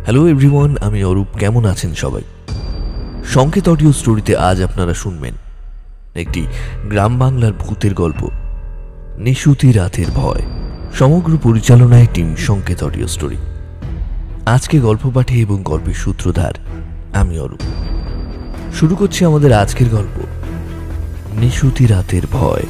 Hello everyone, আমি অরূপ। কেমন আছেন সবাই? সংকেত অডিও স্টোরিতে আজ আপনারা শুনবেন একটি গ্রাম বাংলার ভূতের গল্প, নিশুতি রাতের ভয়। সমগ্র পরিচালনায় টিম সংকেত অডিও স্টোরি। আজকে গল্প পাঠে এবং গল্পের সূত্রধার আমি অরূপ। শুরু করছি আমাদের আজকের গল্প, নিশুতি রাতের ভয়।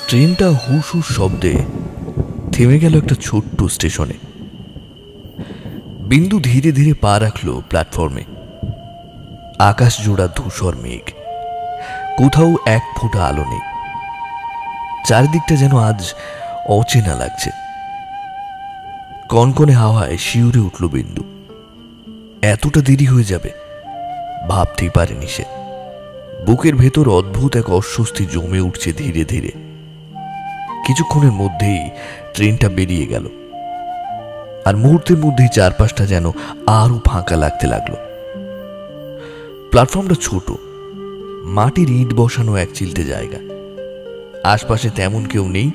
ট্রেনটা হুস হুস শব্দে থেমে গেল একটা ছোট্ট স্টেশনে। বিন্দু ধীরে ধীরে পা রাখল প্ল্যাটফর্মে। আকাশ জোড়া ধূসর মেঘ, কোথাও এক ফোঁটা আলো নেই। চারিদিকটা যেন আজ অচেনা লাগছে। কনকনে হাওয়ায় শিউরে উঠল বিন্দু। এতটা দেরি হয়ে যাবে ভাবতেই পারেনি সে। বুকের ভেতর অদ্ভুত এক অস্বস্তি জমে উঠছে ধীরে ধীরে। কিছুক্ষণের মধ্যেই ট্রেনটা বেরিয়ে গেল, আর মুহূর্তের মধ্যেই চারপাশটা যেন আরো ফাঁকা লাগতে লাগলো। প্ল্যাটফর্মটা ছোট, মাটির ইট বসানো এক চিলতে জায়গা। আশপাশে তেমন কেউ নেই।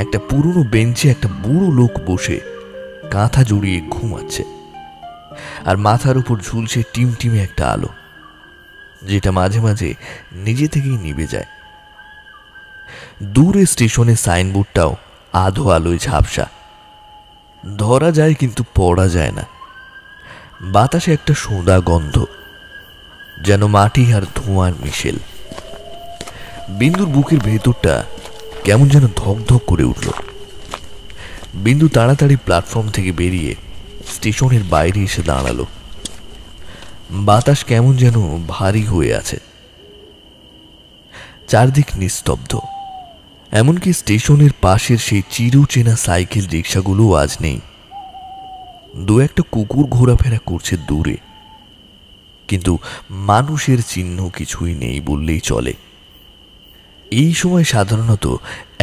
একটা পুরনো বেঞ্চে একটা বুড়ো লোক বসে কাঁথা জড়িয়ে ঘুমাচ্ছে, আর মাথার উপর ঝুলছে টিমটিমে একটা আলো, যেটা মাঝে মাঝে নিজে থেকেই নিভে যায়। দূরে স্টেশনের সাইনবোর্ডটাও আধো আলোয় ঝাপসা। ধরা যায় কিন্তু পড়া যায় না। বাতাসে একটা সোঁদা গন্ধ, যেন মাটি আর ধোঁয়ার মিশেল। বিন্দুর বুকের ভেতরটা কেমন যেন ধকধক করে উঠল। বিন্দু তাড়াতাড়ি প্ল্যাটফর্ম থেকে বেরিয়ে স্টেশনের বাইরে এসে দাঁড়ালো। বাতাস কেমন যেন ভারী হয়ে আছে। চারদিক নিস্তব্ধ। এমনকি স্টেশনের পাশের সেই চিরচেনা সাইকেল রিক্সাগুলো আজ নেই। দু একটা কুকুর ঘোরাফেরা করছে দূরে, কিন্তু মানুষের চিহ্ন কিছুই নেই বললেই চলে। এই সময় সাধারণত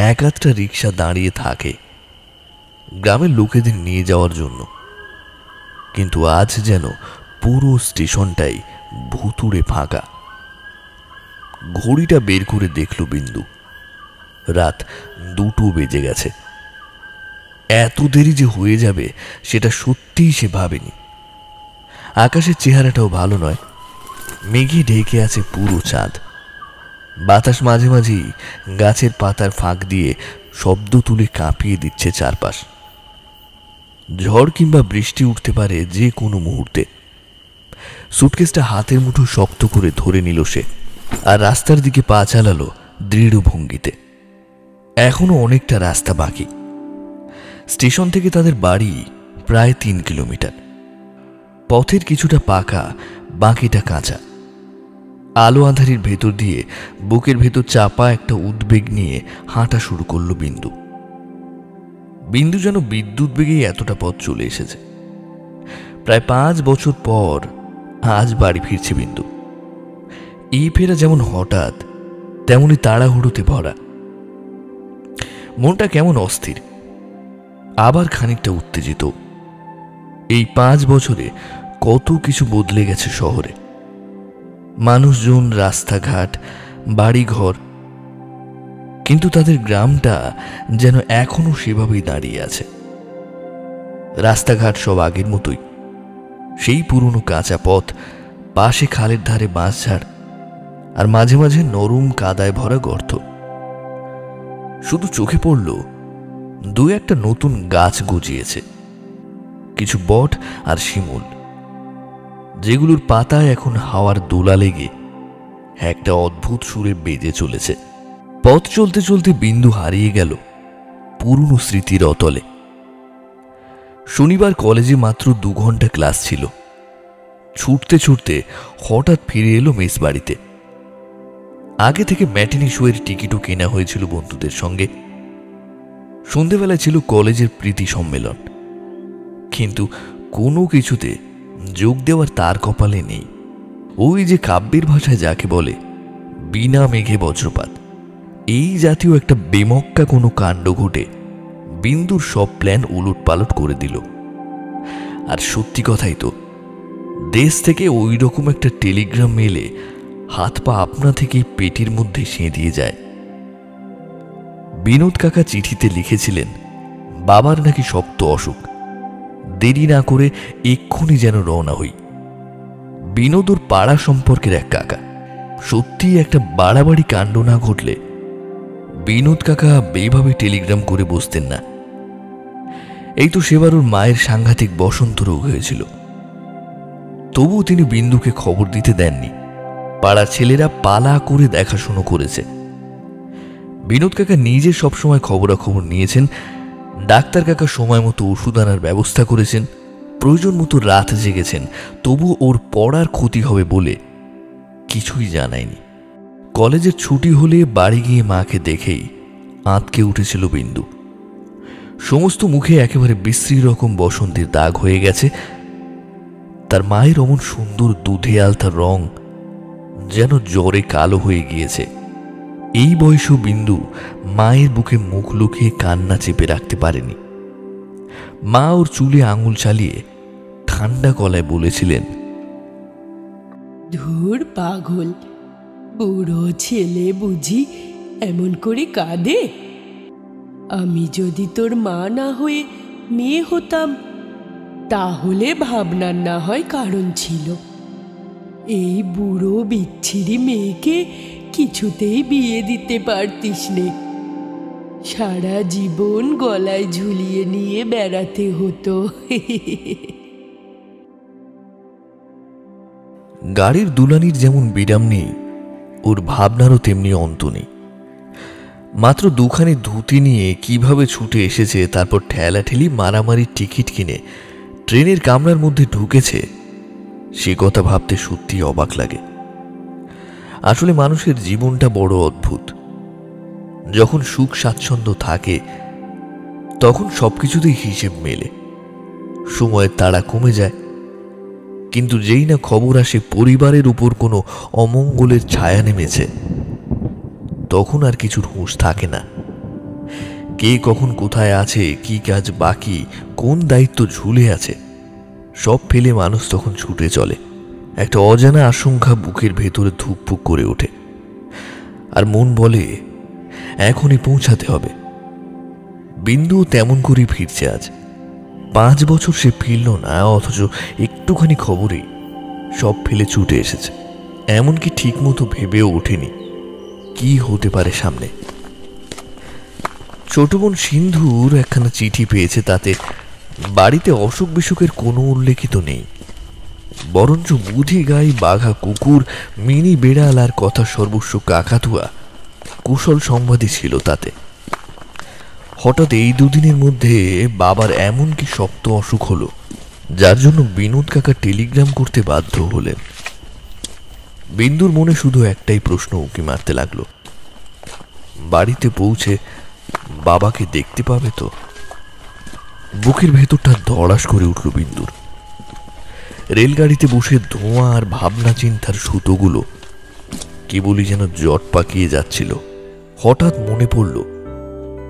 এক আধটা রিক্সা দাঁড়িয়ে থাকে গ্রামের লোকেদের নিয়ে যাওয়ার জন্য, কিন্তু আজ যেন পুরো স্টেশনটাই ভুতুড়ে ফাঁকা। ঘড়িটা বের করে দেখল বিন্দু। রাত 2টো বেজে গেছে। এত দেরি যে হয়ে যাবে সেটা সত্যিই সে ভাবেনি। আকাশের চেহারাটাও ভালো নয়। মেঘে ঢেকে আছে পুরো চাঁদ। বাতাস মাঝে মাঝেই গাছের পাতার ফাঁক দিয়ে শব্দ তুলে কাঁপিয়ে দিচ্ছে চারপাশ। ঝড় কিংবা বৃষ্টি উঠতে পারে যে কোনো মুহূর্তে। সুটকেসটা হাতের মুঠো শক্ত করে ধরে নিল সে, আর রাস্তার দিকে পা চালালো দৃঢ় ভঙ্গিতে। এখনো অনেকটা রাস্তা বাকি। স্টেশন থেকে তাদের বাড়ি প্রায় 3 কিলোমিটার। পথের কিছুটা পাকা, বাকিটা কাঁচা। আলো আঁধারির ভেতর দিয়ে বুকের ভেতর চাপা একটা উদ্বেগ নিয়ে হাঁটা শুরু করলো বিন্দু। বিন্দু যেন বিদ্যুৎ বেগেই এতটা পথ চলে এসেছে। প্রায় 5 বছর পর আজ বাড়ি ফিরছে বিন্দু। এই ফেরা যেমন হঠাৎ, তেমনি তাড়াহুড়োতে ভরা। মনটা কেমন অস্থির, আবার খানিকটা উত্তেজিত। এই 5 বছরে কত কিছু বদলে গেছে শহরে। মানুষজন, রাস্তাঘাট, বাড়িঘর, কিন্তু তাদের গ্রামটা যেন এখনো সেভাবেই দাঁড়িয়ে আছে। রাস্তাঘাট সব আগের মতোই, সেই পুরনো কাঁচা পথ, পাশে খালের ধারে বাঁশঝাড়, আর মাঝে মাঝে নরম কাদায় ভরা গর্ত। শুধু চোখে পড়ল দু একটা নতুন গাছ গজিয়েছে, কিছু বট আর শিমুল, যেগুলোর পাতায় এখন হাওয়ার দোলা লেগে একটা অদ্ভুত সুরে বেজে চলেছে। পথ চলতে চলতে বিন্দু হারিয়ে গেল পুরনো স্মৃতির অতলে। শনিবার কলেজে মাত্র 2 ঘন্টা ক্লাস ছিল। ছুটতে ছুটতে হঠাৎ ফিরে এলো মেস বাড়িতে। আগে থেকে ম্যাটিনি শোয়ের টিকিটও কেনা হয়েছিল বন্ধুদের সঙ্গে। সন্ধেবেলায় ছিল কলেজের প্রীতি সম্মেলন, কিন্তু কোনো কিছুতে যোগ দেওয়ার তার কপালে নেই। ওই যে কাব্যের ভাষায় যাকে বলে বিনা মেঘে বজ্রপাত, এই জাতীয় একটা বেমক্কা কোনো কাণ্ড ঘটে বিন্দুর সব প্ল্যান উলটপালট করে দিল। আর সত্যি কথাই তো, দেশ থেকে ওই রকম একটা টেলিগ্রাম মেলে হাত পা আপনা থেকেই পেটির মধ্যে সেঁধিয়ে যায়। বিনোদ কাকা চিঠিতে লিখেছিলেন বাবার নাকি শক্ত অসুখ, দেরি না করে এক্ষুনি যেন রওনা হই। বিনোদ ওর পাড়া সম্পর্কের এক কাকা, সত্যি একটা বাড়াবাড়ি কাণ্ড না ঘটলে বিনোদ কাকা এইভাবে টেলিগ্রাম করে বসতেন না। এই তো সেবার ওর মায়ের সাংঘাতিক বসন্ত রোগ হয়েছিল, তবুও তিনি বিন্দুকে খবর দিতে দেননি। পাড়ার ছেলেরা পালা করে দেখাশুনো করেছে। বিনোদ কাকা নিজে সবসময় খবরাখবর নিয়েছেন, ডাক্তার কাকা সময় মতো ওষুধ আনার ব্যবস্থা করেছেন, প্রয়োজন মতো রাত জেগেছেন, তবু ওর পড়ার ক্ষতি হবে বলে কিছুই জানায়নি। কলেজের ছুটি হলে বাড়ি গিয়ে মাকে দেখেই আঁতকে উঠেছিল বিন্দু। সমস্ত মুখে একেবারে বিশ্রী রকম বসন্তের দাগ হয়ে গেছে। তার মায়ের অমন সুন্দর দুধে আলতা রং যেন জ্বরে কালো হয়ে গিয়েছে। এই বয়সেও বিন্দু মায়ের বুকে মুখ লুকিয়ে কান্না চেপে রাখতে পারেনি। মা ওর চুলে আঙুল চালিয়ে ঠান্ডা গলায় বলেছিলেন, ধুর পাগল, বুড়ো ছেলে বুঝি এমন করে কাঁদে? আমি যদি তোর মা না হয়ে মেয়ে হতাম তাহলে ভাবনার না হয় কারণ ছিল। এই বুড়ো বিচ্ছিরি মেয়েকে কিছুতেই বিয়ে দিতে পারতিস নে, সারা জীবন গলায় ঝুলিয়ে নিয়ে বেড়াতে হতো। গাড়ির দুলানির যেমন বিরাম নেই, ওর ভাবনারও তেমনি অন্ত নেই। মাত্র দুখানি ধুতি নিয়ে কিভাবে ছুটে এসেছে, তারপর ঠেলাঠেলি মারামারির টিকিট কিনে ট্রেনের কামরার মধ্যে ঢুকেছে, সে কথা ভাবতে সত্যি অবাক লাগে। আসলে মানুষের জীবনটা বড় অদ্ভুত। যখন সুখ স্বাচ্ছন্দ্য থাকে তখন সবকিছুতেই হিসেব মেলে, সময়ের তাড়া কমে যায়। কিন্তু যেই না খবর আসে পরিবারের উপর কোনো অমঙ্গলের ছায়া নেমেছে, তখন আর কিছুর হুঁশ থাকে না। কে কখন কোথায় আছে, কি কাজ বাকি, কোন দায়িত্ব ঝুলে আছে, সব ফেলে মানুষ তখন ছুটে চলে। একটা অজানা আশঙ্কা বুকের ভেতরে ধুকপুক করে ওঠে, আর মন বলে এখনই পৌঁছাতে হবে। বিন্দু তেমন করেই ফিরছে আজ। 5 বছর সে ফিরল না, অথচ একটুখানি খবরেই সব ফেলে ছুটে এসেছে। এমনকি ঠিক মতো ভেবেও ওঠেনি কি হতে পারে সামনে। ছোট বোন সিন্ধুর একখানা চিঠি পেয়েছে, তাতে বাড়িতে অসুখ বিসুখের কোনো উল্লেখিত নেই, বরঞ্চ বুধি গাই, বাঘা কুকুর, মিনি বেড়াল আর কথা সর্বস্ব কাকাতুয়া কুশল সংবাদই ছিল তাতে। হঠাৎ এই দুদিনের মধ্যে বাবার এমন কি শক্ত অসুখ হলো, যার জন্য বিনোদ কাকা টেলিগ্রাম করতে বাধ্য হলেন। বিন্দুর মনে শুধু একটাই প্রশ্ন উঁকি মারতে লাগলো, বাড়িতে পৌঁছে বাবাকে দেখতে পাবে তো? বুকের ভেতরটা ধড়াস করে উঠল বিন্দুর। রেলগাড়িতে বসে ধোঁয়া আর ভাবনা চিন্তার সুতোগুলো কেবলই যেন জট পাকিয়ে যাচ্ছিল। হঠাৎ মনে পড়ল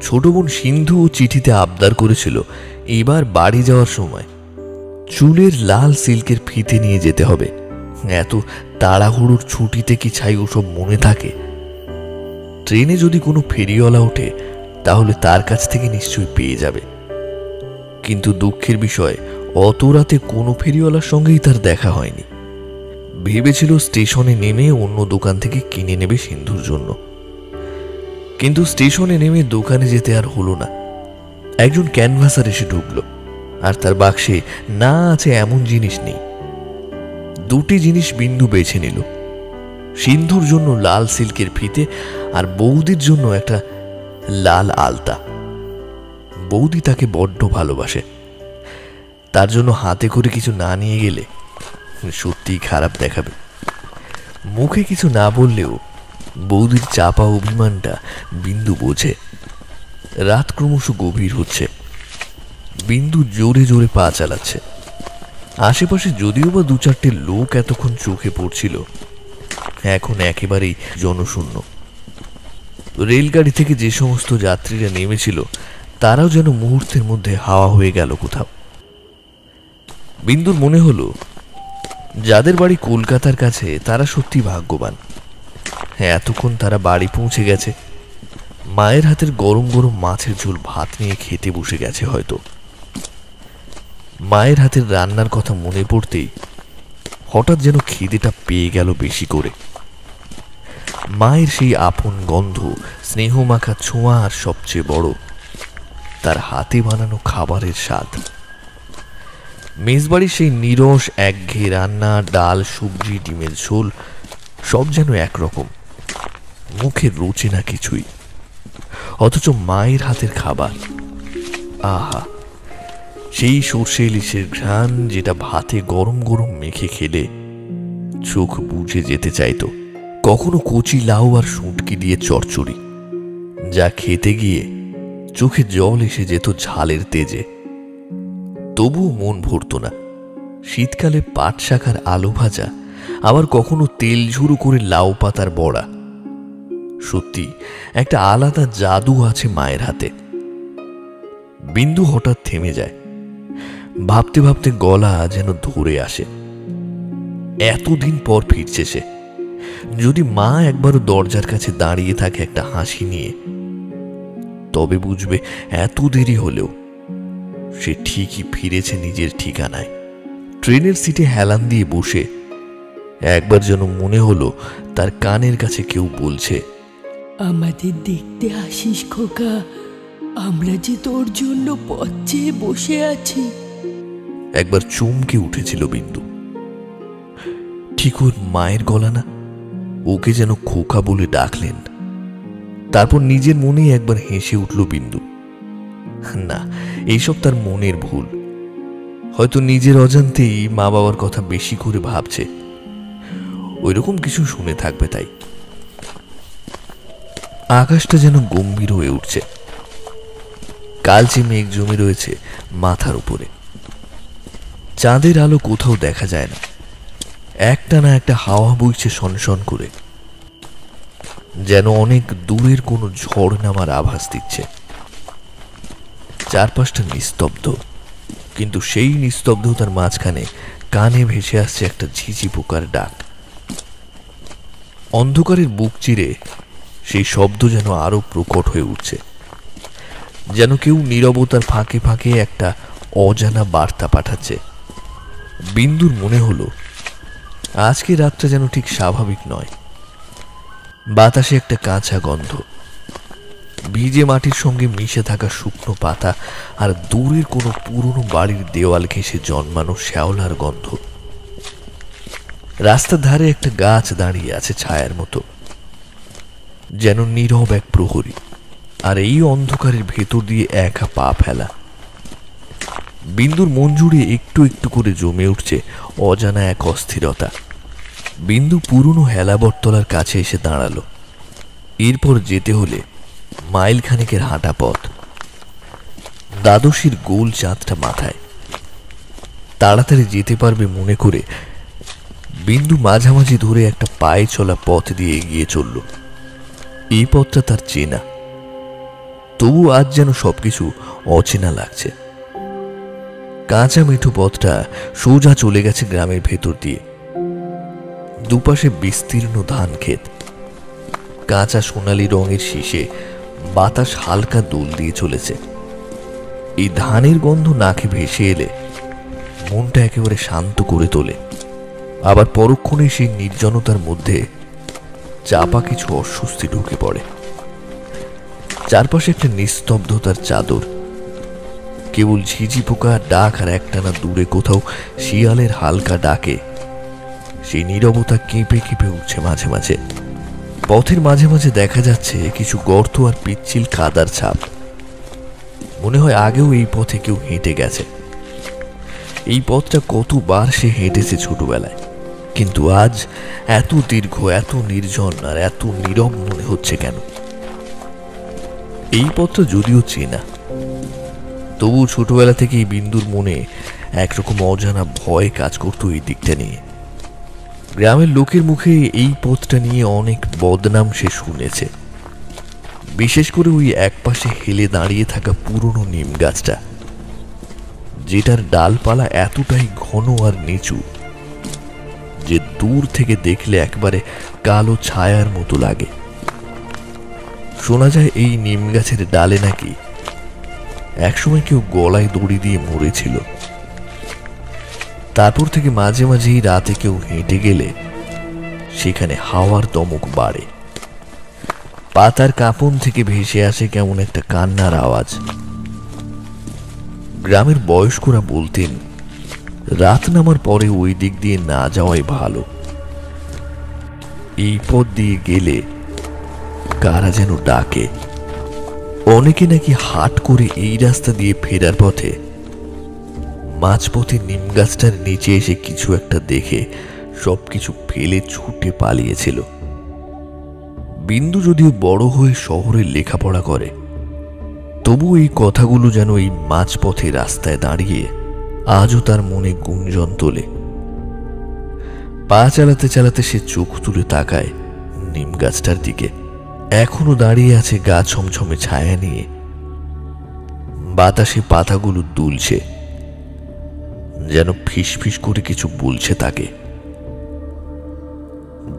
ছোট বোন সিন্ধু ও চিঠিতে আবদার করেছিল এবার বাড়ি যাওয়ার সময় চুলের লাল সিল্কের ফিতে নিয়ে যেতে হবে। এত তাড়াহুড়োর ছুটিতে কি ছাই ওসব মনে থাকে? ট্রেনে যদি কোনো ফেরিওয়ালা ওঠে তাহলে তার কাছ থেকে নিশ্চয়ই পেয়ে যাবে। কিন্তু দুঃখের বিষয়, অত রাতে কোনো ফেরিওয়ালার সঙ্গেই তার দেখা হয়নি। ভেবেছিল স্টেশনে নেমে অন্য দোকান থেকে কিনে নেবে সিন্ধুর জন্য, কিন্তু স্টেশনে নেমে দোকানে যেতে আর হলো না। একজন ক্যানভাসার এসে ঢুকলো, আর তার বাক্সে না আছে এমন জিনিস নেই। দুটি জিনিস বিন্দু বেছে নিল, সিন্ধুর জন্য লাল সিল্কের ফিতে আর বৌদির জন্য একটা লাল আলতা। বৌদি তাকে বড্ড ভালোবাসে, তার জন্য হাতে করে কিছু না নিয়ে গেলে সত্যিই খারাপ দেখাবে। মুখে কিছু না বললেও বৌদির চাপা অভিমানটা বিন্দু বোঝে। রাত ক্রমশ গভীর হচ্ছে, বিন্দু জোরে জোরে পা চালাচ্ছে। আশেপাশে যদিও বা 2-4টে লোক এতক্ষণ চোখে পড়ছিল, এখন একেবারেই জনশূন্য। রেলগাড়ি থেকে যে সমস্ত যাত্রীরা নেমেছিল তারাও যেন মুহূর্তের মধ্যে হাওয়া হয়ে গেল কোথাও। বিন্দুর মনে হলো যাদের বাড়ি কলকাতার কাছে তারা সত্যি ভাগ্যবান। এতক্ষণ তারা বাড়ি পৌঁছে গেছে, মায়ের হাতের গরম গরম মাছের ঝোল ভাত নিয়ে খেতে বসে গেছে হয়তো। মায়ের হাতের রান্নার কথা মনে পড়তেই হঠাৎ যেন খিদেটা পেয়ে গেল বেশি করে। মায়ের সেই আপন গন্ধ, স্নেহমাখা ছোঁয়া, আর সবচেয়ে বড় তার হাতে বানানো খাবারের স্বাদ। মেজবাড়ির সেই নিরস একঘেয়ে রান্না, ডাল, সবজি, ডিমের ঝোল সব যেন একরকম, মুখে রুচি না কিছুই। অথচ মায়ের হাতের খাবার, আহা, সেই সর্ষে ইলিশের ঘ্রাণ যেটা ভাতে গরম গরম মেখে খেলে চোখ বুজে যেতে চাইতো। কখনো কচি লাউ আর শুঁটকি দিয়ে চচ্চড়ি, যা খেতে গিয়ে চোখে জল এসে যেত ঝালের তেজে, তবুও মন ভরত না। শীতকালে পাট শাখার আলু ভাজা, আবার কখনো তেল ঝুরো করে লাউ পাতার বড়া। সত্যি একটা আলাদা জাদু আছে মায়ের হাতে। বিন্দু হঠাৎ থেমে যায়, ভাবতে ভাবতে গলা যেন ধরে আসে। এতদিন পর ফিরছে সে। যদি মা একবারও দরজার কাছে দাঁড়িয়ে থাকে একটা হাসি নিয়ে, তবে বুঝবে এত দেরি হলেও সে ঠিকই ফিরেছে নিজের ঠিকানায়। ট্রেনের সিটে হেলান দিয়ে বসে একবার যেন মনে হলো তার কানের কাছে কেউ বলছে, আমাদের দেখতে আসিস খোকা, আমরা যে তোর জন্য পথ চেয়ে বসে আছি। একবার চমকে উঠেছিল বিন্দু। ঠিক ওর মায়ের গলা না, ওকে যেন খোকা বলে ডাকলেন। তারপর নিজের মনেই একবার হেসে উঠল বিন্দু। না, এইসব তার মনের ভুল। হয়তো নিজের অজান্তেই মা বাবার কথা বেশি করে ভাবছে, ওইরকম কিছু শুনে থাকবে তাই। আকাশটা যেন গম্ভীর হয়ে উঠছে, কালচে মেঘ জমে রয়েছে মাথার উপরে। চাঁদের আলো কোথাও দেখা যায় না, একটা না একটা হাওয়া বইছে সনসন করে, যেন অনেক দূরের কোনো ঝড় নামার আভাস দিচ্ছে। চারপাশটা নিস্তব্ধ, কিন্তু সেই নিস্তব্ধতার মাঝখানে কানে ভেসে আসছে একটা ঝিঝি পোকার ডাক। অন্ধকারের বুক চিরে সেই শব্দ যেন আরো প্রকট হয়ে উঠছে, যেন কেউ নীরবতার ফাঁকে ফাঁকে একটা অজানা বার্তা পাঠাচ্ছে। বিন্দুর মনে হলো আজকে রাতটা যেন ঠিক স্বাভাবিক নয়। বাতাসে একটা কাঁচা গন্ধ, ভিজে মাটির সঙ্গে মিশে থাকা শুকনো পাতা, আর দূরের কোনো পুরনো বাড়ির দেওয়াল ঘেঁষে জন্মানো শ্যাওলার গন্ধ। রাস্তার ধারে একটা গাছ দাঁড়িয়ে আছে ছায়ার মতো, যেন নীরব এক প্রহরী, আর এই অন্ধকারের ভেতর দিয়ে একা পা ফেলা। বিন্দুর মন জুড়ে একটু একটু করে জমে উঠছে অজানা এক অস্থিরতা। বিন্দু পুরনো হেলাবরতলার কাছে এসে দাঁড়ালো। এরপর যেতে হলে মাইল খানেকের হাঁটা পথ। দ্বাদশীর গোল চাঁদটা মাথায়, তাড়াতাড়ি যেতে পারবে মনে করে বিন্দু মাঝামাঝি ধরে একটা পায়ে চলা পথ দিয়ে এগিয়ে চলল। এই পথটা তার চেনা, তবু আজ যেন সবকিছু অচেনা লাগছে। কাঁচা মেঠো পথটা সোজা চলে গেছে গ্রামের ভেতর দিয়ে। দুপাশে বিস্তীর্ণ ধান ক্ষেত, কাঁচা সোনালি রঙের শীষে বাতাস হালকা দোল দিয়ে চলেছে। এই ধানের গন্ধ নাকে ভেসে এলে মনটা একেবারে শান্ত করে তোলে। আবার পরক্ষণে সেই নির্জনতার মধ্যে চাপা কিছু অস্বস্তি ঢুকে পড়ে। চারপাশে একটা নিস্তব্ধতার চাদর, কেবল ঝিঝি পোকার ডাক আর একটানা দূরে কোথাও শিয়ালের হালকা ডাকে। সেই নীরবতা কেঁপে কেঁপে উঠছে মাঝে মাঝে। পথের মাঝে মাঝে দেখা যাচ্ছে কিছু গর্ত আর পিচ্ছিল কাদার ছাপ। মনে হয় আগেও এই পথে কেউ হেঁটে গেছে। এই পথটা কতবার সে হেঁটেছে ছোটবেলায়, কিন্তু আজ এত দীর্ঘ, এত নির্জন আর এত নীরব মনে হচ্ছে কেন? এই পথটা যদিও চেনা, তবু ছোটবেলা থেকেই বিন্দুর মনে একরকম অজানা ভয় কাজ করত এই দিকটা নিয়ে। গ্রামের লোকের মুখে এই পথটা নিয়ে অনেক বদনাম সে শুনেছে। বিশেষ করে ওই একপাশে হেলে দাঁড়িয়ে থাকা পুরনো নিম গাছটা, যেটার ডালপালা এতটাই ঘন আর নিচু যে দূর থেকে দেখলে একবারে কালো ছায়ার মতো লাগে। শোনা যায় এই নিম গাছের ডালে নাকি একসময় কেউ গলায় দড়ি দিয়ে মরেছিল। তারপর থেকে মাঝে মাঝেই রাতে কেউ হেঁটে গেলে সেখানে হাওয়ার দমক বাড়ে, পাতার কাঁপন থেকে ভেসে আসে কেমন একটা কান্নার আওয়াজ। গ্রামের বয়স্করা বলতেন রাত নামার পরে ওই দিক দিয়ে না যাওয়াই ভালো। এই পথ দিয়ে গেলে কারা যেন ডাকে। অনেকে নাকি হাট করে এই রাস্তা দিয়ে ফেরার পথে মাঝপথে নিম গাছটার নিচে এসে কিছু একটা দেখে সবকিছু ফেলে ছুটে পালিয়েছিল। বিন্দু যদিও বড় হয়ে শহরে লেখাপড়া করে, তবু এই কথাগুলো যেন এই মাঝপথে রাস্তায় দাঁড়িয়ে আজও তার মনে গুঞ্জন তোলে। পা চালাতে চালাতে সে চোখ তুলে তাকায় নিম গাছটার দিকে। এখনো দাঁড়িয়ে আছে গা ছমছমে ছায়া নিয়ে, বাতাসে পাতাগুলো দুলছে, যেন ফিসফিস করে কিছু বলছে তাকে।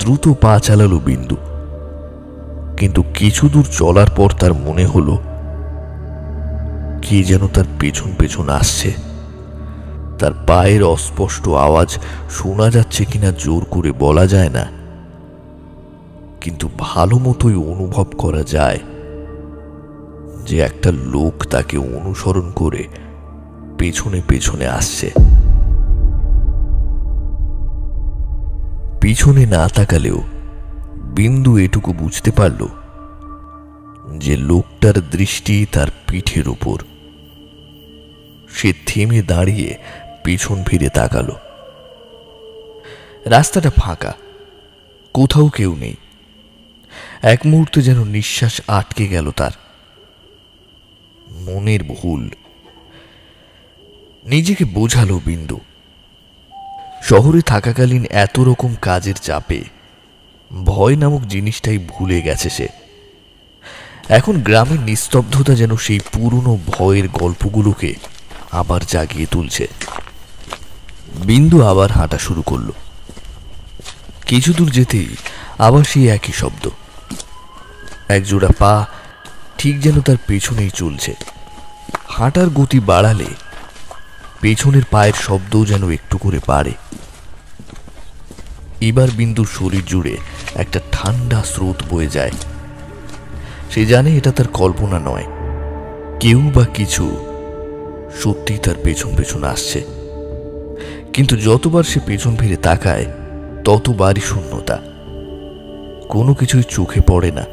দ্রুত পা চালালো বিন্দু, কিন্তু কিছু দূর চলার পর তার মনে হলো কে যেন তার পেছন পেছন আসছে। তার পায়ের অস্পষ্ট আওয়াজ শোনা যাচ্ছে কিনা জোর করে বলা যায় না, কিন্তু ভালো মতোই অনুভব করা যায় যে একটা লোক তাকে অনুসরণ করে পেছনে পেছনে আসছে। পিছনে না তাকালেও বিন্দু এটুকু বুঝতে পারল যে লোকটার দৃষ্টি তার পিঠের উপর। সে থেমে দাঁড়িয়ে পেছন ফিরে তাকালো। রাস্তাটা ফাঁকা, কোথাও কেউ নেই। এক মুহূর্তে যেন নিঃশ্বাস আটকে গেল তার। মনের ভুল, নিজেকে বোঝালো বিন্দু। শহরে থাকাকালীন এত রকম কাজের চাপে ভয় নামক জিনিসটাই ভুলে গেছে সে। এখন গ্রামের নিস্তব্ধতা যেন সেই পুরনো ভয়ের গল্পগুলোকে আবার জাগিয়ে তুলছে। বিন্দু আবার হাঁটা শুরু করলো। কিছু দূর যেতেই আবার সেই একই শব্দ। একজোড়া পা ঠিক যেন তার পেছনেই চলছে। হাঁটার গতি বাড়ালে পেছনের পায়ের শব্দও যেন একটু করে বাড়ে। এবার বিন্দুর শরীর জুড়ে একটা ঠান্ডা স্রোত বয়ে যায়। সে জানে এটা তার কল্পনা নয়, কেউ বা কিছু সত্যি তার পেছন পেছন আসছে। কিন্তু যতবার সে পেছন ফিরে তাকায় ততবারই শূন্যতা, কোনো কিছুই চোখে পড়ে না।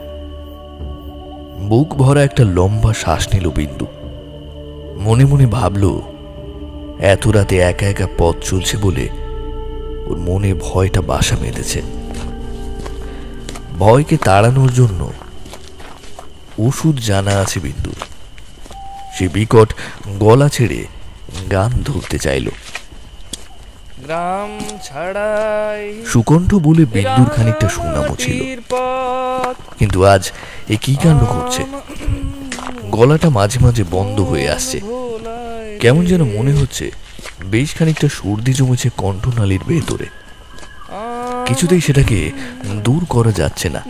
বুক ভরা একটা লম্বা শ্বাস নিল বিন্দু। মনে মনে ভাবল এত রাতে একা একা পথ চলছে বলে ওর মনে ভয়টা বাসা বেঁধেছে। ভয়কে তাড়ানোর জন্য ওষুধ জানা আছে বিন্দু। সে বিকট গলা ছেড়ে গান ধরতে চাইল। গ্রাম ছাড়াই সুকণ্ঠ বলে বিন্দুর খানিকটা সুনামও ছিল, কিন্তু আজ এ কি কাণ্ড করছে। গলাটা মাঝে মাঝে বন্ধ হয়ে আসছে। কেমন যেন মনে হচ্ছে বেশ খানিকটা সর্দি জমেছে কণ্ঠনালীর ভেতরে। কিছুতেই সেটাকে দূর করা যাচ্ছে না।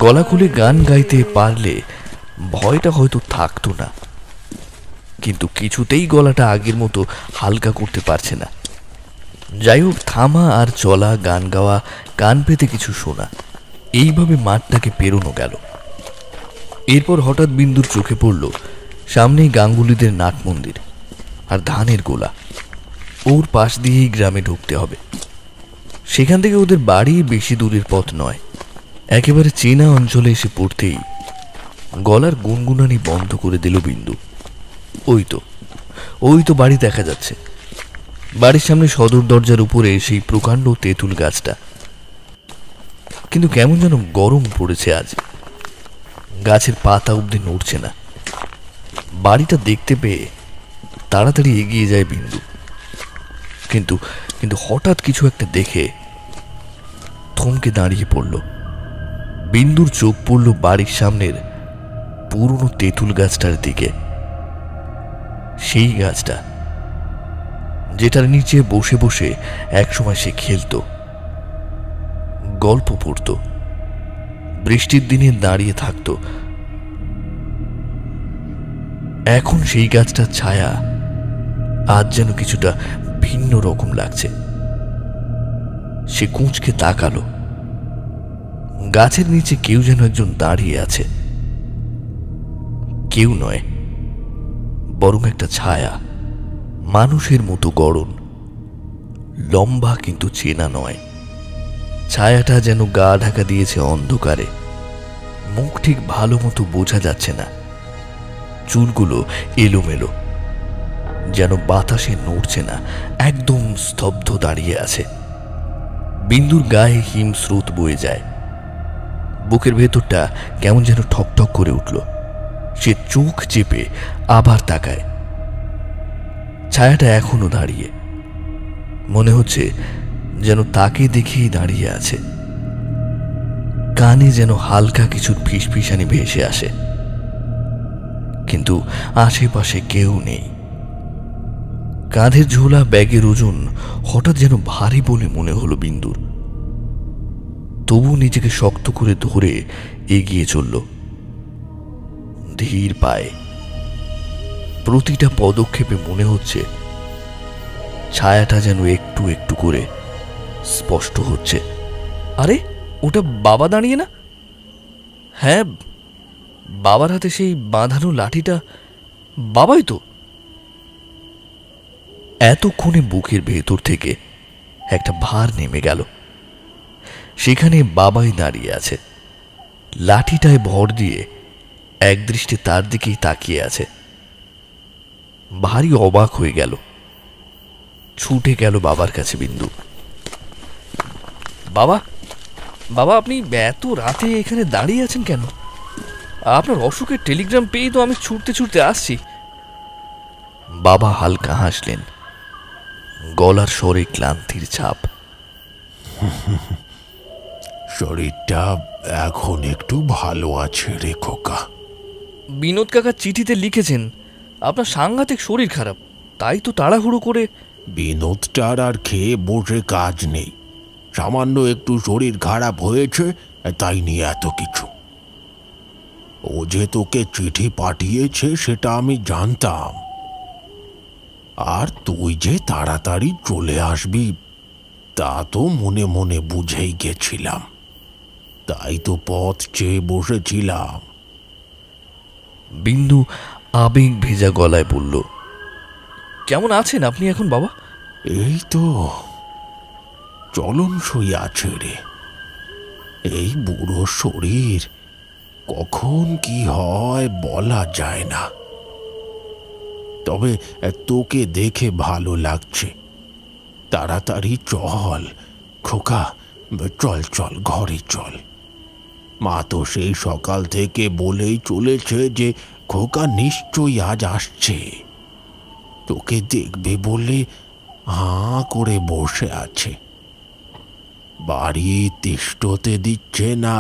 গলা খুলে গান গাইতে পারলে ভয়টা হয়তো থাকতো না, কিন্তু কিছুতেই গলাটা আগের মতো হালকা করতে পারছে না। যাই হোক, থামা আর চলা, গান গাওয়া, কান পেতে কিছু শোনা, এইভাবে মাঠটাকে পেরোনো গেল। এরপর হঠাৎ বিন্দুর চোখে পড়ল সামনেই গাঙ্গুলিদের নাট মন্দির আর ধানের গোলা। ওর পাশ দিয়েই গ্রামে ঢুকতে হবে। সেখান থেকে ওদের বাড়ি বেশি দূরের পথ নয়। একেবারে চেনা অঞ্চলে এসে পড়তেই গলার গুনগুনানি বন্ধ করে দিল বিন্দু। ওই তো বাড়ি দেখা যাচ্ছে। বাড়ির সামনে সদর দরজার উপরে সেই প্রকাণ্ড তেঁতুল গাছটা। কিন্তু কেমন যেন গরম পড়েছে আজ। গাছের পাতা অবধি নড়ছে না। বাড়িটা দেখতে পেয়ে তাড়াতাড়ি এগিয়ে যায় বিন্দু। কিন্তু হঠাৎ কিছু একটা দেখে থমকে দাঁড়িয়ে পড়ল। বিন্দুর চোখ পড়ল বাড়ির সামনের পুরনো তেঁতুল গাছটার দিকে। সেই গাছটা যেটার নিচে বসে বসে একসময় সে খেলতো, গল্প পড়তো, বৃষ্টির দিনে দাঁড়িয়ে থাকতো। এখন সেই গাছটার ছায়া আজ যেন কিছুটা ভিন্ন রকম লাগছে। সে কুঁচকে তাকালো। গাছের নিচে কেউ যেন একজন দাঁড়িয়ে আছে। কেউ নয়, বরং একটা ছায়া, মানুষের মতো গড়ন, লম্বা কিন্তু চেনা নয়। ছায়াটা যেন গা ঢাকা দিয়েছে অন্ধকারে, মুখ ঠিক ভালো মতো বোঝা যাচ্ছে না। চুলগুলো এলোমেলো, যেন বাতাসে নড়ছে না, একদম স্তব্ধ দাঁড়িয়ে আছে। বিন্দুর গায়ে হিমস্রোত বয়ে যায়। বুকের ভেতরটা কেমন যেন ঠকঠক করে উঠল। সে চোখ চেপে আবার তাকায়। ছায়াটা এখনো দাঁড়িয়ে, মনে হচ্ছে যেন তাকে দেখেই দাঁড়িয়ে আছে। কানে যেন হালকা কিছু ফিসফিসানি ভেসে আসে, কিন্তু আশেপাশে কেউ নেই। কাঁধের ঝোলা ব্যাগের ওজন হঠাৎ যেন ভারী বলে মনে হলো বিন্দুর। তবু নিজেকে শক্ত করে ধরে এগিয়ে চলল ধীর পায়ে। প্রতিটা পদক্ষেপে মনে হচ্ছে ছায়াটা যেন একটু একটু করে স্পষ্ট হচ্ছে। আরে ওটা বাবা দাঁড়িয়ে না? হ্যাঁ, বাবার হাতে সেই বাঁধানো লাঠিটা, বাবাই তো। এতক্ষণে বুকের ভেতর থেকে একটা ভার নেমে গেল। সেখানে বাবাই দাঁড়িয়ে আছে, লাঠিটায় ভর দিয়ে একদৃষ্টে তার দিকেই তাকিয়ে আছে। ভারী অবাক হয়ে গেল। ছুটে গেল বাবার কাছে বিন্দু। বাবা, বাবা, আপনি এত রাতে এখানে দাঁড়িয়ে আছেন কেন? আপনার অসুখের টেলিগ্রাম পেয়েই তো আমি ছুটতে ছুটতে আসছি। বাবা হালকা হাসলেন, গলার স্বরে ক্লান্তির ছাপ। শরীরটা এখন একটু ভালো আছে রে খোকা। বিনোদ কাকা চিঠিতে লিখেছেন আপনার সাংঘাতিক শরীর খারাপ, তাই তো তাড়াহুড়ো করে। বিনোদটার আর খেয়ে বসে কাজ নেই, সামান্য একটু শরীর খারাপ হয়েছে তাই নিয়ে এত কিছু। ও যে তোকে চিঠি পাঠিয়েছে সেটা আমি জানতাম, আর তুই যে তাড়াতাড়ি চলে আসবি তা তো মনে মনে বুঝেই গেছিলাম, তাই তো পথ চেয়ে বসেছিলাম। বিন্দু আবেগ ভেজা গলায় বলল, কেমন আছেন আপনি এখন বাবা? এই তো চলনসই আছে রে। এই বুড়ো শরীর কখন কি হয় বলা যায় না, তবে তোকে দেখে ভালো লাগছে। তাড়াতাড়ি চল খোকা, চল চল ঘরে চল। মা তো সেই সকাল থেকে বলেই চলেছে যে খোকা নিশ্চয়ই আজ আসছে, তোকে দেখবে বলে হাঁ করে বসে আছে। বাড়ি তিষ্ঠতে দিচ্ছে না,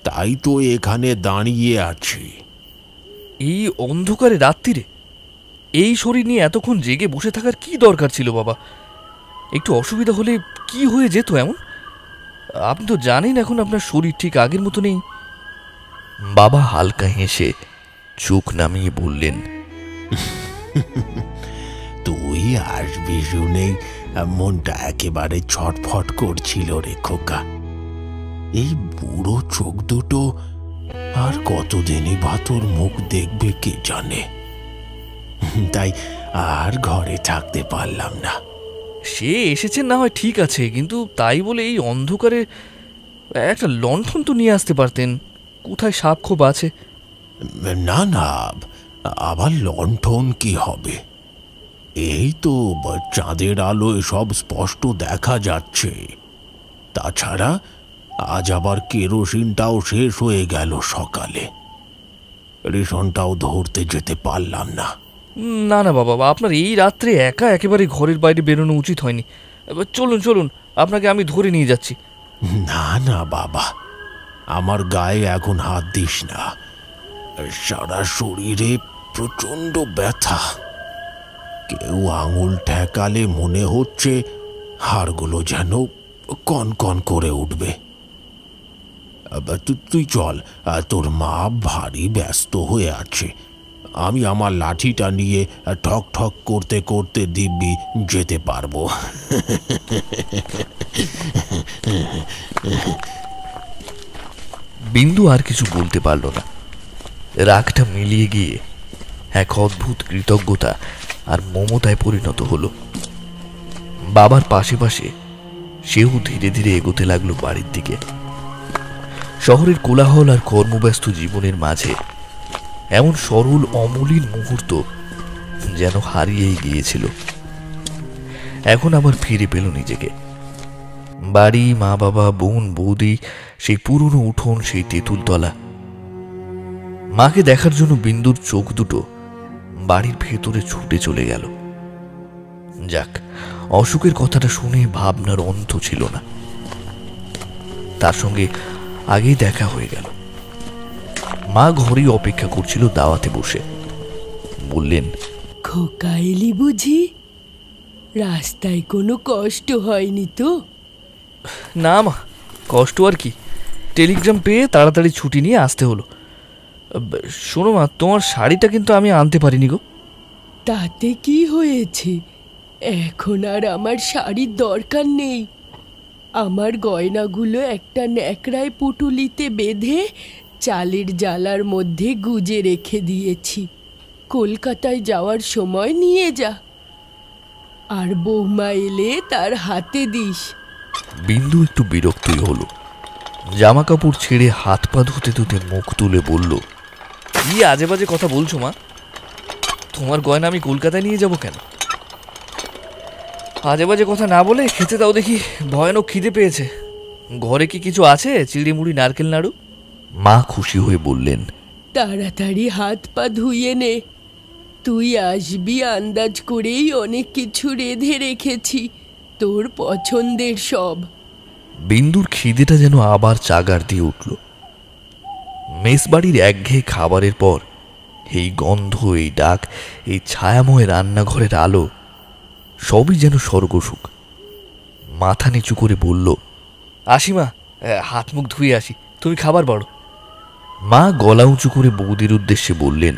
তাই তো এখানে দাঁড়িয়ে আছি। এই অন্ধকারে রাত্রিরে এই শরীর নিয়ে এতক্ষণ জেগে বসে থাকার কি দরকার ছিল বাবা? একটু অসুবিধা হলে কি হয়ে যেত এমন? আপনি তো জানেন এখন আপনার শরীর ঠিক আগের মতো নেই। বাবা হালকা হেসে চোখ নামিয়ে বললেন, তুই আসবি শুনেই মনটা একেবারে ছটফট করছিল রে খোকা। এই বুড়ো চোখ দুটো আর কতদিনই বা তোর মুখ দেখবে কে জানে, তাই আর ঘরে থাকতে পারলাম না। সে এসেছেন না হয় ঠিক আছে, কিন্তু তাই বলে এই অন্ধকারে একটা লণ্ঠন তো নিয়ে আসতে পারতেন। কোথায় সাপ খোপ আছে? না না, আবার লণ্ঠন কি হবে? এই তো চাঁদের আলোয় সব স্পষ্ট দেখা যাচ্ছে। তাছাড়া আজ আবার কেরোসিনটাও শেষ হয়ে গেল সকালে, রেশনটাও ধরতে যেতে পারলাম না। না না বাবা, আপনার এই রাত্রে একা একেবারে ঘরের বাইরে বেরোনো উচিত হয়নি। চলুন চলুন, আপনাকে আমি ধরে নিয়ে যাচ্ছি। না না বাবা, আমার গায়ে এখন হাত দিস না। সারা শরীরে প্রচণ্ড ব্যথা। কেউ আঙুল ঠেকালে মনে হচ্ছে হাড়গুলো যেন কনকন করে উঠবে। তুই চল, তোর মা ভারী ব্যস্ত হয়ে আছে। আমি আমার লাঠিটা নিয়ে ঠক ঠক করতে করতে দিব্যি যেতে পারবো। বিন্দু আর কিছু বলতে পারল না। রাগটা মিলিয়ে গিয়ে এক অদ্ভুত কৃতজ্ঞতা আর মমতায় পরিণত হলো। বাবার পাশে পাশে সেও ধীরে ধীরে এগোতে লাগলো বাড়ির দিকে। শহরের কোলাহল আর কর্মব্যস্ত জীবনের মাঝে এমন সরল অমলিন মুহূর্ত যেন হারিয়েই গিয়েছিল। এখন আবার ফিরে পেল নিজেকে। বাড়ি, মা বাবা, বোন, বৌদি, সেই পুরনো উঠোন, সেই তেঁতুলতলা। মাকে দেখার জন্য বিন্দুর চোখ দুটো বাড়ির ভেতরে ছুটে চলে গেল। যাক, অসুখের কথাটা শুনে ভাবনার অন্ত ছিল না। তার সঙ্গে আগেই দেখা হয়ে গেল। মা ঘরেই অপেক্ষা করছিল দাওয়াতে বসে। বললেন, খোকা এলি বুঝি? রাস্তায় কোনো কষ্ট হয়নি তো? না মা, কষ্ট আর কি, টেলিগ্রাম পেয়ে তাড়াতাড়ি ছুটি নিয়ে আসতে হলো। শোনো মা, তোমার শাড়িটা কিন্তু আমি আনতে পারিনি গো। তাতে কি হয়েছে? এখন আর আমার শাড়ির দরকার নেই। আমার গয়নাগুলো একটা ন্যাকড়ায় পুটুলিতে বেঁধে চালের জালার মধ্যে গুজে রেখে দিয়েছি। কলকাতায় যাওয়ার সময় নিয়ে যা, আর বৌমা এলে তার হাতে দিস। বিন্দু একটু বিরক্তই হলো। জামা কাপড় ছেড়ে হাত পা ধুতে ধুতে মুখ তুলে বলল, কি আজে বাজে কথা বলছো মা? তোমার গয়না আমি কলকাতায় নিয়ে যাব কেন? আজে বাজে কথা না বলে খেতে দাও দেখি, ভয়ানক খিদে পেয়েছে। ঘরে কি কিছু আছে? চিড়িমুড়ি, নারকেল নাড়ু? মা খুশি হয়ে বললেন, তাড়াতাড়ি হাত পা ধুয়ে নে। তুই আসবি আন্দাজ করেই অনেক কিছু রেঁধে রেখেছি, তোর পছন্দের সব। বিন্দুর খিদেটা যেন আবার চাগার দিয়ে উঠল। মেসবাড়ির একঘেয়ে খাবারের পর এই গন্ধ, এই ডাক, এই ছায়াময় রান্নাঘরের আলো সবই যেন স্বর্গসুখ। মাথা নিচু করে বলল, আসি মা, হাত মুখ ধুয়ে আসি, তুমি খাবার বাড়ো। মা গলা উঁচু করে বৌদির উদ্দেশ্যে বললেন,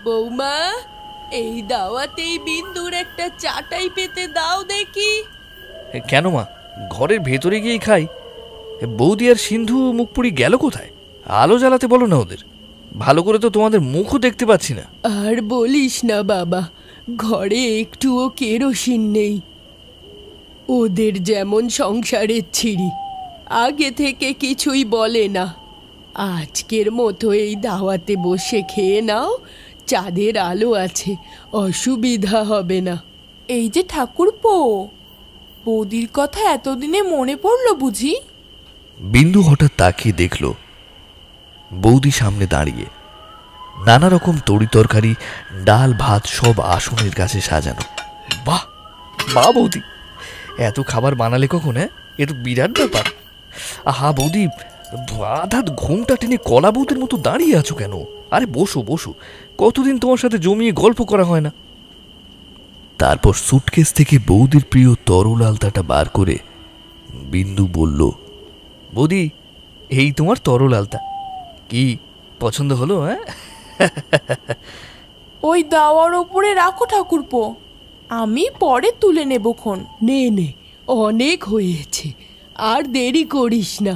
বৌমা, এই দাওয়াতেই বিন্দুর একটা চাটাই পেতে দাও দেখি। কেন মা, ঘরের ভেতরে গিয়েই খাই। বৌদি আর সিন্ধু মুখ পুড়ি গেল কোথায়? আলো জ্বালাতে বলো না ওদের। ভালো করে তো তোমাদের মুখও দেখতে পাচ্ছি না। আর বলিস না বাবা, ঘরে একটুও কেরোসিন নেই। ওদের যেমন সংসারের ছিঁড়ি, আগে থেকে কিছুই বলে না। আজকের মতো এই দাওয়াতে বসে খেয়ে নাও, চাঁদের আলো আছে, অসুবিধা হবে না। এই যে ঠাকুরপো, বৌদির কথা এতদিনে মনে পড়লো বুঝি? বিন্দু হঠাৎ তাকিয়ে দেখল বৌদি সামনে দাঁড়িয়ে, নানা রকম তরিতরকারি, ডাল ভাত সব আসনের কাছে সাজানো। বাহ বাহ বৌদি, এত খাবার বানালে কখন? এ তো বিরাট ব্যাপার। আহা বৌদি, আধা ঘুমটা টেনে কলা বৌদির মতো দাঁড়িয়ে আছো কেন? আরে বসো বসো, কতদিন তোমার সাথে জমিয়ে গল্প করা হয় না। তারপর সুটকেস থেকে বৌদির প্রিয় তরল আলতাটা বার করে বিন্দু বলল, বৌদি, এই তোমার তরল আলতা। কি পছন্দ হলো? ওই দাওয়ার ওপরে রাখো ঠাকুরপো, আমি পরে তুলে নেবক্ষণ। নে নে, অনেক হয়েছে, আর দেরি করিস না,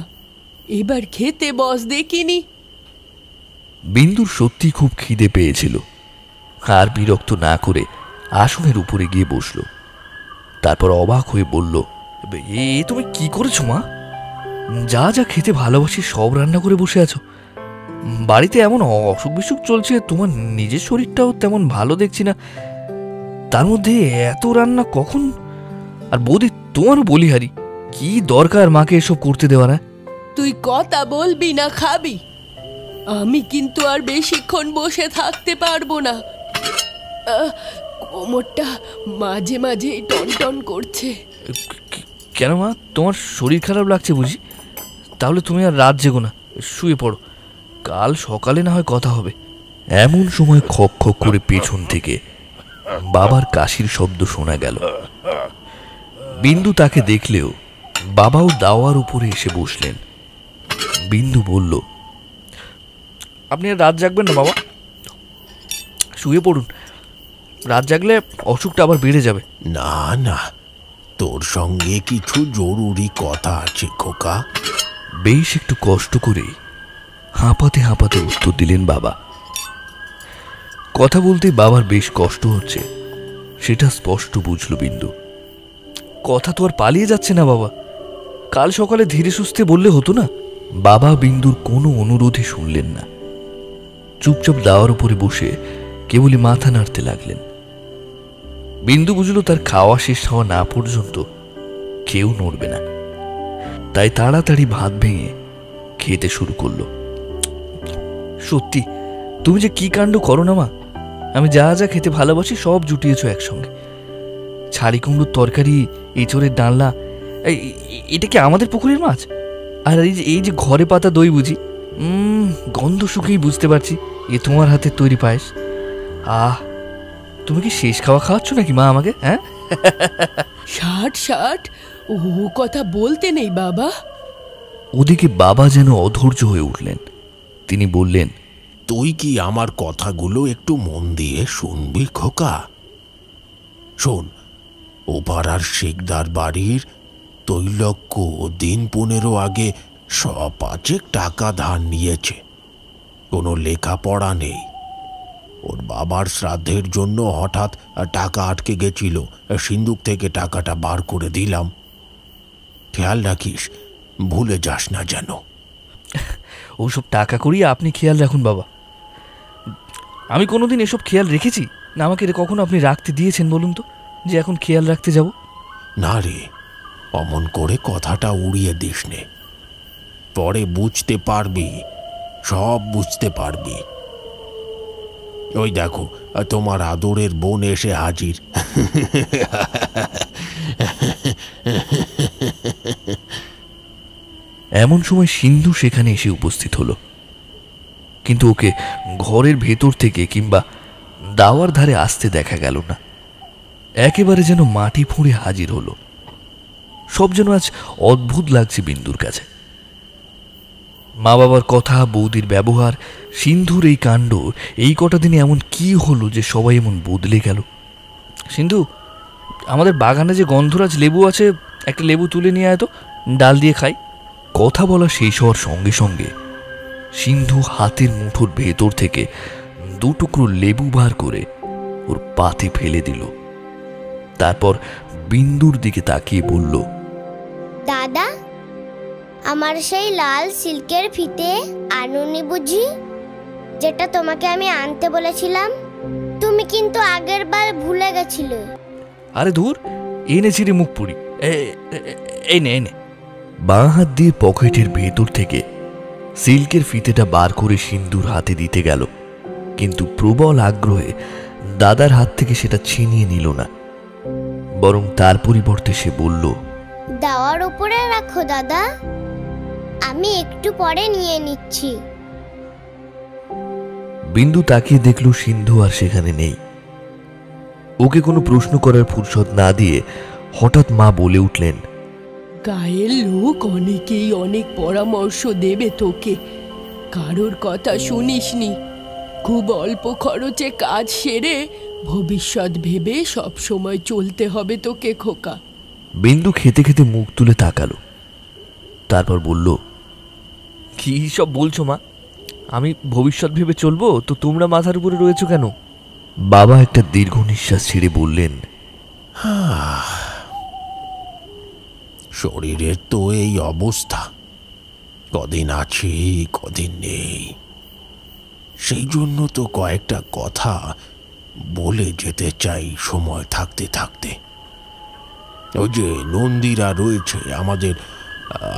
এবার খেতে বস দেখিনি। বিন্দুর সত্যি খুব খিদে পেয়েছিল। আর বিরক্ত না করে আসনের উপরে গিয়ে বসল। তারপর অবাক হয়ে বলল, এ তুমি কি করেছো মা? যা যা খেতে ভালোবাসি সব রান্না করে বসে আছো। বাড়িতে এমন অসুখ বিসুখ চলছে, তোমার নিজের শরীরটাও তেমন ভালো দেখছি না, তার মধ্যে এত রান্না কখন? আর বৌদি, তোমারও বলিহারি, কি দরকার মাকে এসব করতে দেওয়া? না তুই কথা বলবি না খাবি? আমি কিন্তু আর বেশিক্ষণ বসে থাকতে পারবো না। কোমরটা মাঝে মাঝেই টনটন করছে। কেন মা, তোমার শরীর খারাপ লাগছে বুঝি? তাহলে তুমি আর রাত জেগো না, শুয়ে পড়ো, কাল সকালে না হয় কথা হবে। এমন সময় খক খক করে পেছন থেকে বাবার কাশির শব্দ শোনা গেল। বিন্দু তাকে দেখলেও বাবাও দাওয়ার উপরে এসে বসলেন। বিন্দু বলল, আপনি আর রাত জাগবেন না বাবা, শুয়ে পড়ুন। রাত জাগলে অসুখটা আবার বেড়ে যাবে। না না, তোর সঙ্গে কিছু জরুরি কথা আছে খোকা। বেশ একটু কষ্ট করে হাঁপাতে হাঁপাতে উত্তর দিলেন বাবা। কথা বলতে বাবার বেশ কষ্ট হচ্ছে, সেটা স্পষ্ট বুঝল বিন্দু। কথা তো আর পালিয়ে যাচ্ছে না বাবা, কাল সকালে ধীরে সুস্থে বললে হতো না। বাবা বিন্দুর কোনো অনুরোধে শুনলেন না। চুপচাপ দাওয়ার উপরে বসে কেবলই মাথা নাড়তে লাগলেন। বিন্দু বুঝল তার খাওয়া শেষ হওয়া না পর্যন্ত কেউ নড়বে না, তাই তাড়াতাড়ি ভাত ভেঙে খেতে শুরু করলো। সত্যি তুমি যে কি কাণ্ড করো না মা, আমি যা যা খেতে ভালোবাসি সব জুটিয়েছো একসঙ্গে। ছাড়ি কুমড়োর তরকারি, এঁচোড়ের ডালনা, এটা কি আমাদের পুকুরের মাছ? আর এই যে ঘরে পাতা দই বুঝি, গন্ধ শুকেই বুঝতে পারছি এ তোমার হাতের তৈরি পায়েস। আহ, তুমি কি শেষ খাওয়া খাওয়াচ্ছ নাকি মা আমাকে? হ্যাঁ, 60 ও কথা বলতে নেই বাবা। ওদিকে বাবা যেন অধৈর্য হয়ে উঠলেন। তিনি বললেন, তুই কি আমার কথাগুলো একটু মন দিয়ে শুনবি খোকা? শোন, ও পাড়ার শেখদার বাড়ির তৈলক্য দিন 15 আগে 5 টাকা ধার নিয়েছে। কোনো লেখাপড়া নেই। ওর বাবার শ্রাদ্ধের জন্য হঠাৎ টাকা আটকে গেছিল, সিন্দুক থেকে টাকাটা বার করে দিলাম। খেয়াল রাখিস, ভুলে যাস না যেন। ওসব টাকা করিয়ে আপনি খেয়াল রাখুন বাবা। আমি কোনোদিন এসব খেয়াল রেখেছি না? আমাকে এটা কখনো আপনি রাখতে দিয়েছেন বলুন তো, যে এখন খেয়াল রাখতে যাব? না রে, অমন করে কথাটা উড়িয়ে দিস নে। পরে বুঝতে পারবি, সব বুঝতে পারবি। ওই দেখো, তোমার আদরের বোন এসে হাজির। এমন সময় সিন্ধু সেখানে এসে উপস্থিত হলো, কিন্তু ওকে ঘরের ভেতর থেকে কিংবা দাওয়ার ধারে আসতে দেখা গেল না। একেবারে যেন মাটি ফুঁড়ে হাজির হলো। সব যেন আজ অদ্ভুত লাগছে বিন্দুর কাছে। মা বাবার কথা, বৌদির ব্যবহার, সিন্ধুর এই কাণ্ড, এই কটা দিনে এমন কি হলো যে সবাই এমন বদলে গেল? সিন্ধু, আমাদের বাগানে যে গন্ধরাজ লেবু আছে, একটা লেবু তুলে নিয়ে আয় তো, ডাল দিয়ে খাই। কথা বলা শেষ হওয়ার সঙ্গে সঙ্গে সিন্ধু হাতের মুঠোর ভেতর থেকে 2 টুকরো লেবু বার করে ওর পাতে ফেলে দিল। তারপর বিন্দুর দিকে তাকিয়ে বলল, দাদা, আমার সেই লাল সিল্কের ফিতে আনুনি বুঝি, যেটা তোমাকে আমি আনতে বলেছিলাম? তুমি কিন্তু আগের বার ভুলে গেছিলে। আরে ধুর, এনেছি রে মুখ পুরি। এই নে, এই নে। বাঁ হাত দিয়ে পকেটের ভেতর থেকে সিল্কের ফিতেটা বার করে সিন্ধুর হাতে দিতে গেল, কিন্তু প্রবল আগ্রহে দাদার হাত থেকে সেটা ছিনিয়ে নিল না, বরং তার পরিবর্তে সে বলল, দাওয়ার উপরে রাখো দাদা, আমি একটু পরে নিয়ে নিচ্ছি। বিন্দু তাকিয়ে দেখল সিন্ধু আর সেখানে নেই। ওকে কোনো প্রশ্ন করার ফুরসত না দিয়ে হঠাৎ মা বলে উঠলেন, গায়ের লোক অনেকেই অনেক পরামর্শ দেবে তোকে, কারোর কথা শুনিসনি। খুব অল্প খরচে কাজ সেরে ভবিষ্যৎ ভেবে সব সময় চলতে হবে তোকে খোকা। বিন্দু খেতে খেতে মুখ তুলে তাকালো, তারপর বলল, কি সব বলছো মা? আমি ভবিষ্যৎ ভেবে চলবো তো তোমরা মাথার উপরে রয়েছো কেন? বাবা একটা দীর্ঘ নিঃশ্বাস ছেড়ে বললেন, শরীরের তো এই অবস্থা, কদিন আছি কদিন নেই। সেই জন্য তো কয়েকটা কথা বলে যেতে চাই সময় থাকতে থাকতে। ওই যে নন্দীরা রয়েছে আমাদের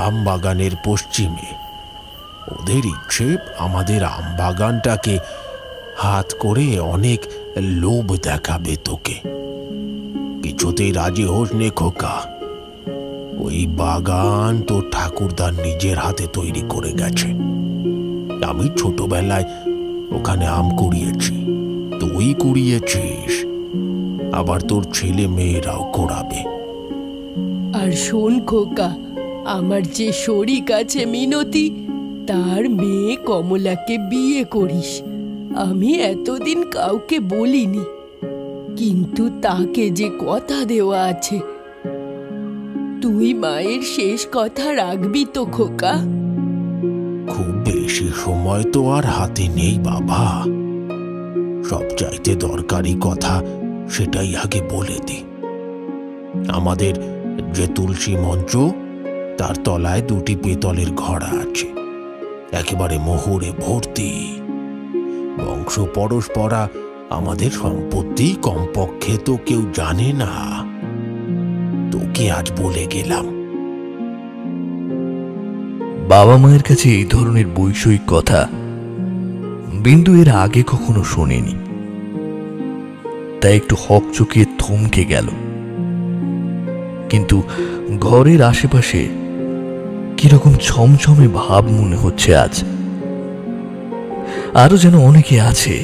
আমবাগানের পশ্চিমে, ওদের ইচ্ছে আমাদের আমবাগানটাকে হাত করে অনেক লোভ দেখাবে তোকে। কিছুতেই রাজি হোস নে খোকা। ওই বাগান তো ঠাকুরদার নিজের হাতে তৈরি করে গেছে। আমি ছোটবেলায় ওখানে আম কুড়িয়েছি, তুই কুড়িয়েছিস, আবার তোর ছেলে মেয়েরাও কুড়াবে। আর শোন খোকা, আমার যে শরিক আছে মিনতি, তার মেয়ে কমলাকে বিয়ে করিস। আমি এতদিন কাউকে বলিনি, কিন্তু তাকে যে কথা দেওয়া আছে, তুই মায়ের শেষ কথা রাখবি তো খোকা? খুব বেশি সময় তো আর হাতে নেই বাবা, সবচাইতে দরকারি কথা সেটাই আগে বলে দি। আমাদের যে তুলসী মঞ্চ, তার তলায় 2টি পেতলের ঘড়া আছে, একেবারে মোহরে ভর্তি। বংশ পরস্পরা আমাদের সম্পত্তি কমপক্ষে তো কেউ জানে না, তোকে আজ বলে গেলাম। বাবা মায়ের কাছে এই ধরনের বৈষয়িক কথা বিন্দু এর আগে কখনো শোনেনি, তাই একটু হকচকিয়ে থমকে গেল। কিন্তু ঘরের আশেপাশে কিরকম ছমছমে ভাব মনে হচ্ছে আজ। আরো যেন অনেকে আছে,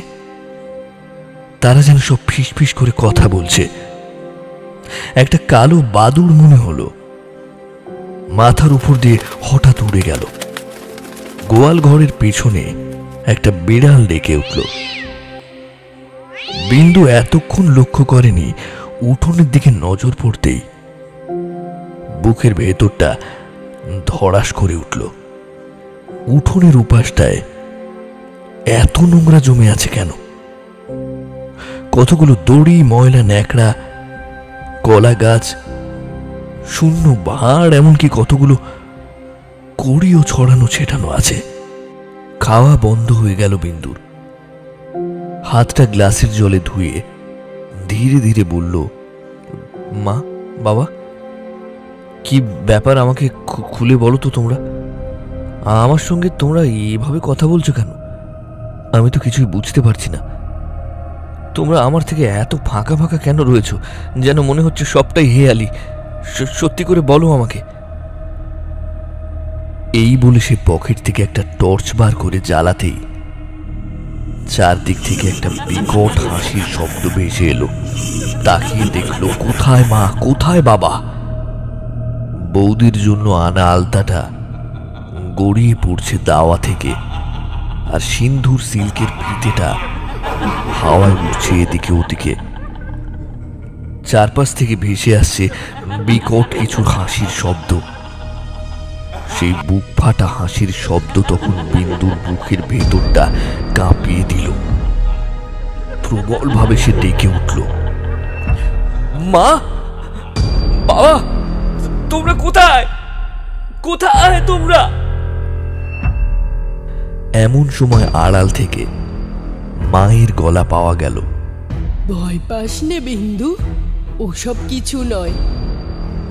তারা যেন সব ফিসফিস করে কথা বলছে। একটা কালো বাদুড় মনে হলো মাথার উপর দিয়ে হঠাৎ উড়ে গেল। গোয়াল ঘরের পেছনে একটা বিড়াল ডেকে উঠল। বিন্দু এতক্ষণ লক্ষ্য করেনি, উঠোনের দিকে নজর পড়তেই বুকের ভেতরটা ধড়াস করে উঠল। উঠোনের উপাসটায় এত নোংরা জমে আছে কেন? কতগুলো দড়ি, ময়লা, ন্যাকড়া, কলা গাছ, শূন্য ভাঁড়, এমনকি কতগুলো কড়িও ছড়ানো ছেটানো আছে। খাওয়া বন্ধ হয়ে গেল বিন্দুর। হাতটা গ্লাসের জলে ধুয়ে ধীরে ধীরে বলল, মা, বাবা, কি ব্যাপার? আমাকে খুলে বলো তো। তোমরা আমার সঙ্গে তোমরা এইভাবে কথা বলছো কেন? আমি তো কিছুই বুঝতে পারছি না। তোমরা আমার থেকে এত ফাঁকা ফাঁকা কেন রয়েছো? যেন মনে হচ্ছে সবটাই হেয়ালি। সত্যি করে বলো আমাকে। এই বলে সে পকেট থেকে একটা টর্চ বার করে জ্বালাতেই চারদিক থেকে একটা বিকট হাসির শব্দ ভেসে এলো। তাকিয়ে দেখলো, কোথায় মা, কোথায় বাবা? বৌদির জন্য আনা আলতাটা গড়িয়ে পড়ছে দাওয়া থেকে, আর সিন্ধুর সিল্কের ফিতেটা হাওয়ায় উঠছে এদিকে ওদিকে। চারপাশ থেকে ভেসে আসছে বিকট কিছু হাসির শব্দ। সেই বুক ফাটা হাসির শব্দ তখন বিন্দুর বুকের ভেতরটা কাঁপিয়ে দিল। প্রবলভাবে সে ডেকে উঠল, মা, বাবা, তোমরা কোথায়? কোথায় তোমরা? এমন সময় আড়াল থেকে মায়ের গলা পাওয়া গেল। ভয় পাস নে বিন্দু, ওসব কিছু নয়।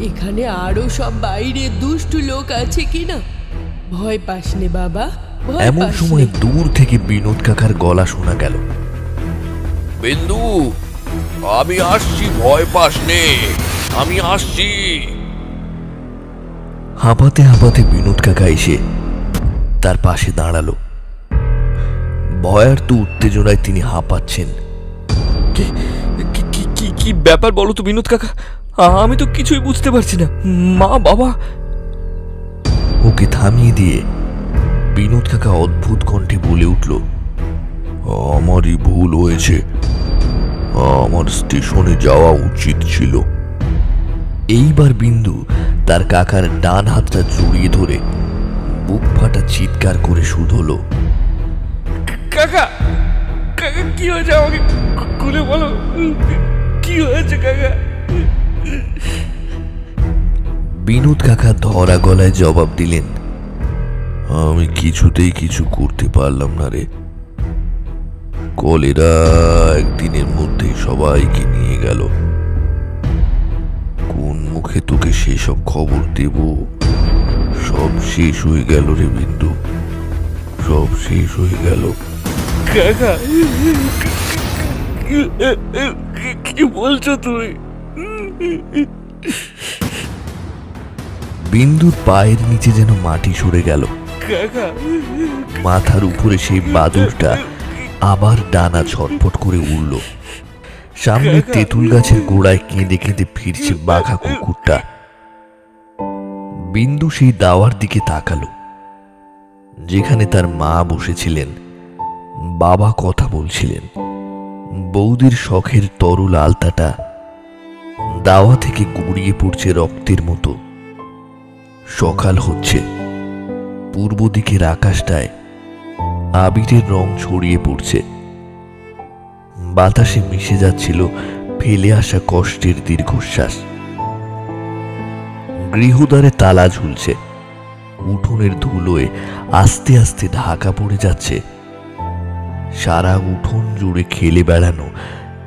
এখানে আরো সব বাইরে দুষ্টু লোক আছে কিনা, ভয় পাস নে বাবা, ভয় এমন পাস সময় নে। দূর থেকে বিনোদ কাকার গলা শোনা গেল, বিন্দু, আমি আসছি, ভয় পাস নে, আমি আসছি। হাঁপাতে হাঁপাতে বিনোদ কাকা এসে তার পাশে দাঁড়ালো। ভয়ার্ত উত্তেজনায় তিনি হাঁপাচ্ছেন। কি ব্যাপার বলো তো বিনোদ কাকা? আমি তো কিছুই বুঝতে পারছি না। মা, বাবা। ওকে থামিয়ে দিয়ে বিনোদ কাকা অদ্ভুত কণ্ঠে বলে উঠল, আমারই ভুল হয়েছে, আমার স্টেশনে যাওয়া উচিত ছিল। এইবার বিন্দু তার কাকার ডান হাতটা জড়িয়ে ধরে বুক ফাটা চিৎকার করে শুধলো, কাকা, কাকা, কি হয়েছে? আমাকে খুলে বলো, কি হয়েছে কাকা? বিনোদ কাকা ধরা গলায় জবাব দিলেন, আমি কিছুতেই কিছু করতে পারলাম না রে। কলেরা একদিনের মধ্যে সবাইকে নিয়ে গেল। কোন মুখে তোকে সেসব খবর দেব? সব শেষ হয়ে গেল রে বিন্দু, সব শেষ হয়ে গেল। কাকা, কি বলছো তুমি? বিন্দুর পায়ের নিচে যেন মাটি সরে গেল। মাথার উপরে সেই বাদুড়টা আবার ডানা ছটফট করে উড়ল। সামনে তেঁতুল গাছের গোড়ায় কেঁদে কেঁদে ফিরছে বাঘা কুকুরটা। বিন্দু সেই দাওয়ার দিকে তাকালো, যেখানে তার মা বসেছিলেন, বাবা কথা বলছিলেন, বৌদির শখের তরল আলতাটা দাওয়া থেকে গড়িয়ে পড়ছে রক্তের মতো। সকাল হচ্ছে, পূর্ব দিকের আকাশটায় আবিরের রং ছড়িয়ে পড়ছে। বাতাসে মিশে যাচ্ছিল ফেলে আসা কষ্টের দীর্ঘশ্বাস। গৃহদ্বারে তালা ঝুলছে, উঠোনের ধুলোয় আস্তে আস্তে ঢাকা পড়ে যাচ্ছে সারা উঠোন জুড়ে খেলে বেড়ানো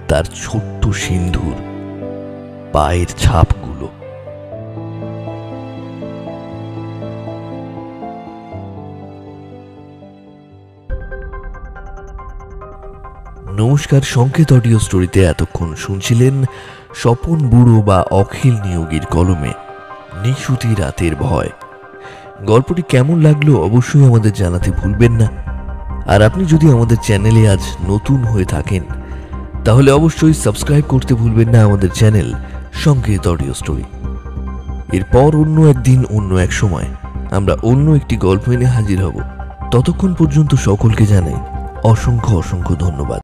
তার ছোট্ট সিন্ধুর পায়ের ছাপগুলো। নমস্কার, সংকেত অডিও স্টোরিতে এতক্ষণ শুনছিলেন স্বপন বুড়ো বা অখিল নিয়োগীর কলমে নিশুতি রাতের ভয়। গল্পটি কেমন লাগলো অবশ্যই আমাদের জানাতে ভুলবেন না। আর আপনি যদি আমাদের চ্যানেলে আজ নতুন হয়ে থাকেন তাহলে অবশ্যই সাবস্ক্রাইব করতে ভুলবেন না আমাদের চ্যানেল সংকেত অডিও স্টোরি। এরপর অন্য একদিন অন্য এক সময় আমরা অন্য একটি গল্প এনে হাজির হব। ততক্ষণ পর্যন্ত সকলকে জানাই অসংখ্য অসংখ্য ধন্যবাদ।